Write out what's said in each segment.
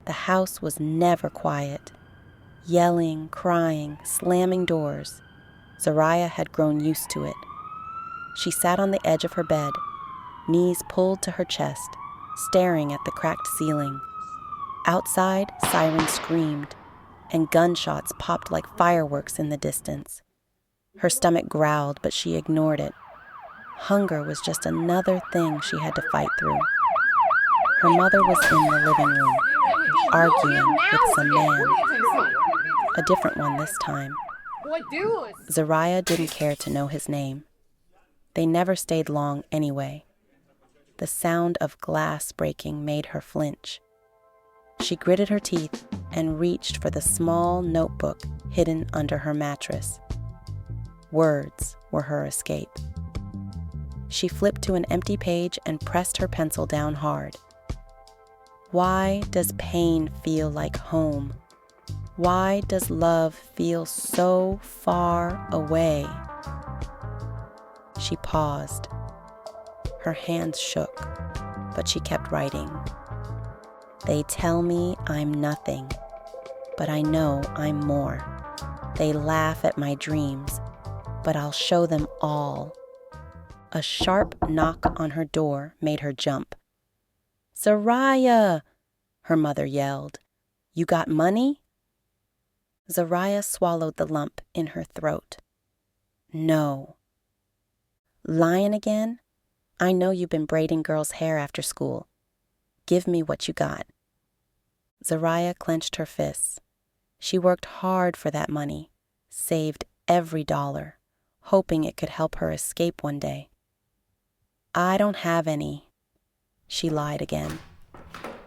The house was never quiet. Yelling, crying, slamming doors. Zariah had grown used to it. She sat on the edge of her bed, knees pulled to her chest, staring at the cracked ceiling. Outside, sirens screamed, and gunshots popped like fireworks in the distance. Her stomach growled, but she ignored it. Hunger was just another thing she had to fight through. Her mother was in the living room, arguing with some man. A different one this time. Zariah didn't care to know his name. They never stayed long anyway. The sound of glass breaking made her flinch. She gritted her teeth and reached for the small notebook hidden under her mattress. Words were her escape. She flipped to an empty page and pressed her pencil down hard. Why does pain feel like home? Why does love feel so far away? She paused. Her hands shook, but she kept writing. They tell me I'm nothing, but I know I'm more. They laugh at my dreams, but I'll show them all. A sharp knock on her door made her jump. Zariah, her mother yelled. You got money? Zariah swallowed the lump in her throat. No. Lying again? I know you've been braiding girls' hair after school. Give me what you got. Zariah clenched her fists. She worked hard for that money, saved every dollar, hoping it could help her escape one day. I don't have any. She lied again.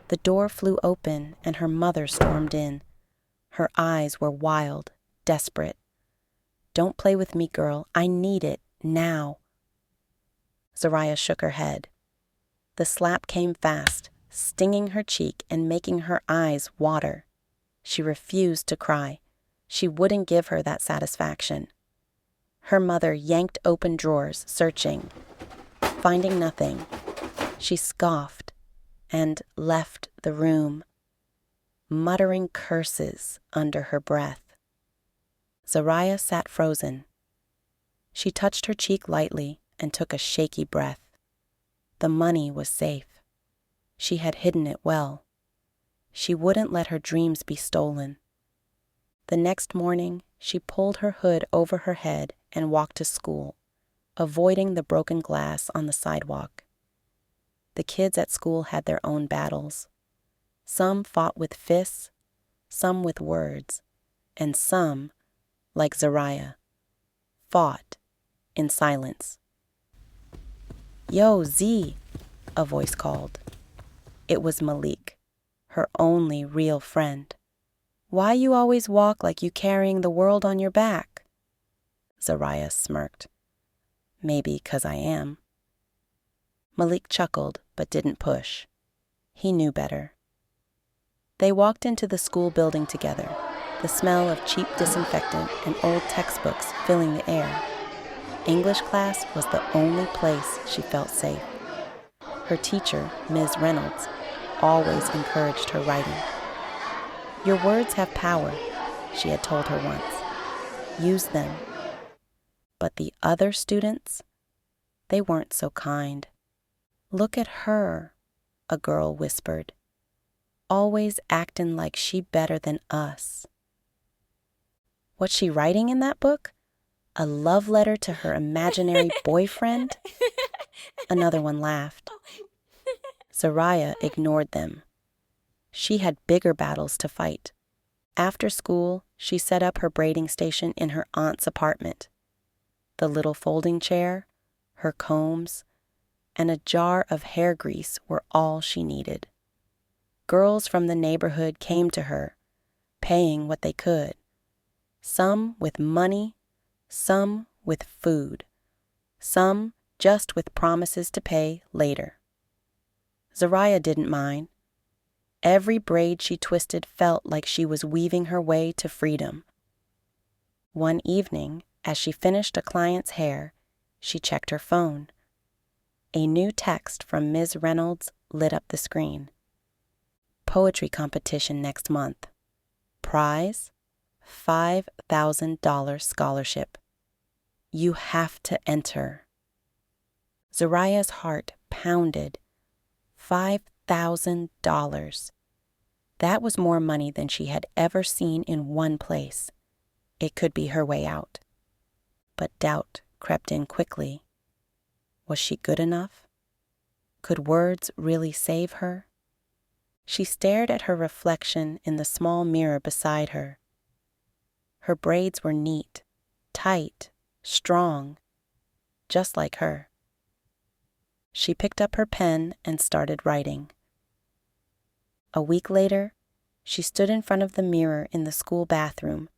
The door flew open and her mother stormed in. Her eyes were wild, desperate. Don't play with me, girl. I need it now. Zariah shook her head. The slap came fast, stinging her cheek and making her eyes water. She refused to cry. She wouldn't give her that satisfaction. Her mother yanked open drawers, searching. Finding nothing, she scoffed and left the room, muttering curses under her breath. Zariah sat frozen. She touched her cheek lightly and took a shaky breath. The money was safe. She had hidden it well. She wouldn't let her dreams be stolen. The next morning, she pulled her hood over her head and walked to school, avoiding the broken glass on the sidewalk. The kids at school had their own battles. Some fought with fists, some with words, and some, like Zariah, fought in silence. Yo, Z, a voice called. It was Malik, her only real friend. Why you always walk like you carrying the world on your back? Zariah smirked. Maybe 'cause I am. Malik chuckled, but didn't push. He knew better. They walked into the school building together, the smell of cheap disinfectant and old textbooks filling the air. English class was the only place she felt safe. Her teacher, Ms. Reynolds, always encouraged her writing. Your words have power, she had told her once. Use them. But the other students, they weren't so kind. Look at her, a girl whispered. Always acting like she better than us. What's she writing in that book? A love letter to her imaginary boyfriend? Another one laughed. Zariah ignored them. She had bigger battles to fight. After school, she set up her braiding station in her aunt's apartment. The little folding chair, her combs, and a jar of hair grease were all she needed. Girls from the neighborhood came to her, paying what they could. Some with money, some with food, some just with promises to pay later. Zariah didn't mind. Every braid she twisted felt like she was weaving her way to freedom. One evening, as she finished a client's hair, she checked her phone. A new text from Ms. Reynolds lit up the screen. Poetry competition next month. Prize, $5,000 scholarship. You have to enter. Zariah's heart pounded. $5,000. That was more money than she had ever seen in one place. It could be her way out. But doubt crept in quickly. Was she good enough? Could words really save her? She stared at her reflection in the small mirror beside her. Her braids were neat, tight, strong, just like her. She picked up her pen and started writing. A week later, she stood in front of the mirror in the school bathroom,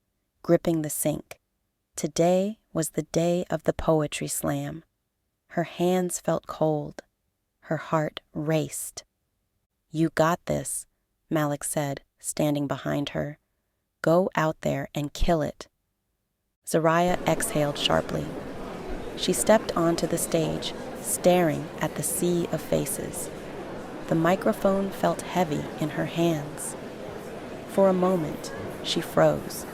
gripping the sink. Today was the day of the poetry slam. Her hands felt cold. Her heart raced. "You got this," Malik said, standing behind her. "Go out there and kill it." Zariah exhaled sharply. She stepped onto the stage, staring at the sea of faces. The microphone felt heavy in her hands. For a moment, she froze.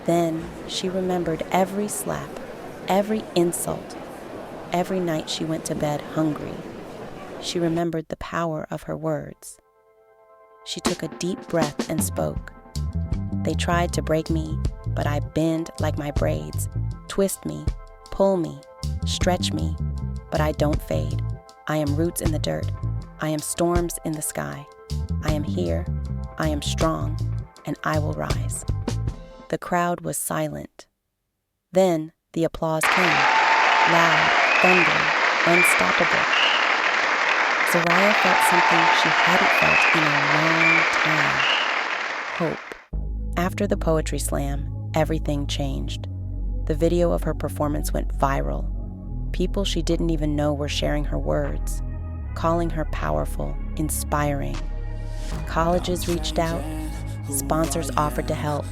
Then she remembered every slap, every insult, every night she went to bed hungry. She remembered the power of her words. She took a deep breath and spoke. "They tried to break me, but I bend like my braids, twist me, pull me, stretch me, but I don't fade. I am roots in the dirt. I am storms in the sky. I am here, I am strong, and I will rise." The crowd was silent. Then the applause came, loud, thundering, unstoppable. Zariah felt something she hadn't felt in a long time. Hope. After the poetry slam, everything changed. The video of her performance went viral. People she didn't even know were sharing her words, calling her powerful, inspiring. Colleges reached out, sponsors offered to help,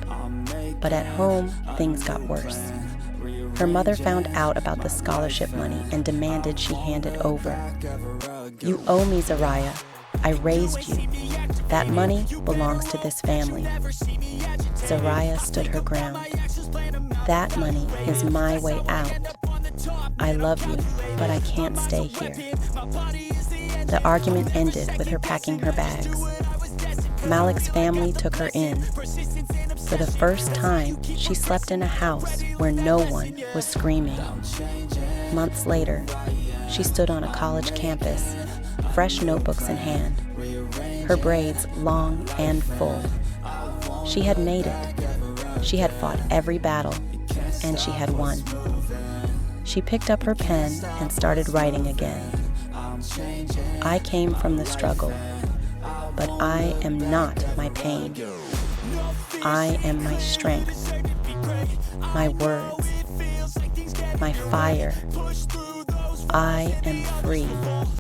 but at home, things got worse. Her mother found out about the scholarship money and demanded she hand it over. "You owe me, Zariah. I raised you. That money belongs to this family." Zariah stood her ground. "That money is my way out. I love you, but I can't stay here." The argument ended with her packing her bags. Malik's family took her in. For the first time, she slept in a house where no one was screaming. Months later, she stood on a college campus, fresh notebooks in hand, her braids long and full. She had made it. She had fought every battle, and she had won. She picked up her pen and started writing again. "I came from the struggle, but I am not my pain. I am my strength, my words, my fire. I am free."